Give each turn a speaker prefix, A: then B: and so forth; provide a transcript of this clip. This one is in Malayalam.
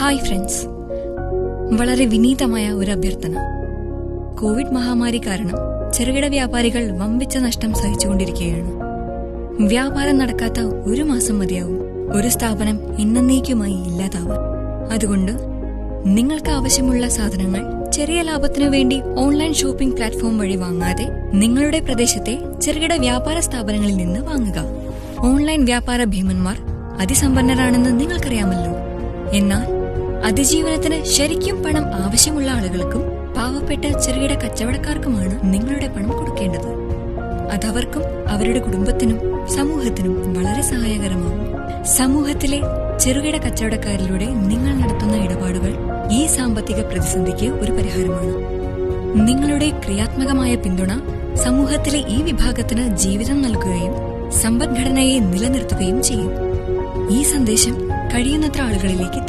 A: ഹായ് ഫ്രണ്ട്സ്, വളരെ വിനീതമായ ഒരു അഭ്യർത്ഥന. കോവിഡ് മഹാമാരി കാരണം ചെറുകിട വ്യാപാരികൾ വമ്പിച്ച നഷ്ടം സഹിച്ചുകൊണ്ടിരിക്കുകയാണ്. വ്യാപാരം നടക്കാത്ത ഒരു മാസം മതിയാവും ഒരു സ്ഥാപനം എന്നേക്കുമായി ഇല്ലാതാവാൻ. അതുകൊണ്ട് നിങ്ങൾക്ക് ആവശ്യമുള്ള സാധനങ്ങൾ ചെറിയ ലാഭത്തിനു വേണ്ടി ഓൺലൈൻ ഷോപ്പിംഗ് പ്ലാറ്റ്ഫോം വഴി വാങ്ങാതെ നിങ്ങളുടെ പ്രദേശത്തെ ചെറുകിട വ്യാപാര സ്ഥാപനങ്ങളിൽ നിന്ന് വാങ്ങുക. ഓൺലൈൻ വ്യാപാര ഭീമന്മാർ അതിസമ്പന്നരാണെന്ന് നിങ്ങൾക്കറിയാമല്ലോ. എന്നാൽ അതിജീവനത്തിന് ശരിക്കും പണം ആവശ്യമുള്ള ആളുകൾക്കും പാവപ്പെട്ട ചെറുകിട കച്ചവടക്കാർക്കുമാണ് നിങ്ങളുടെ പണം കൊടുക്കേണ്ടത്. അതവർക്കും അവരുടെ കുടുംബത്തിനും സമൂഹത്തിനും വളരെ സഹായകരമാവും. സമൂഹത്തിലെ ചെറുകിട കച്ചവടക്കാരിലൂടെ നിങ്ങൾ നടത്തുന്ന ഇടപാടുകൾ ഈ സാമ്പത്തിക പ്രതിസന്ധിക്ക് ഒരു പരിഹാരമാണ്. നിങ്ങളുടെ ക്രിയാത്മകമായ പിന്തുണ സമൂഹത്തിലെ ഈ വിഭാഗത്തിന് ജീവിതം നൽകുകയും സമ്പദ്ഘടനയെ നിലനിർത്തുകയും ചെയ്യും. ഈ സന്ദേശം കഴിയുന്നത്ര ആളുകളിലേക്ക്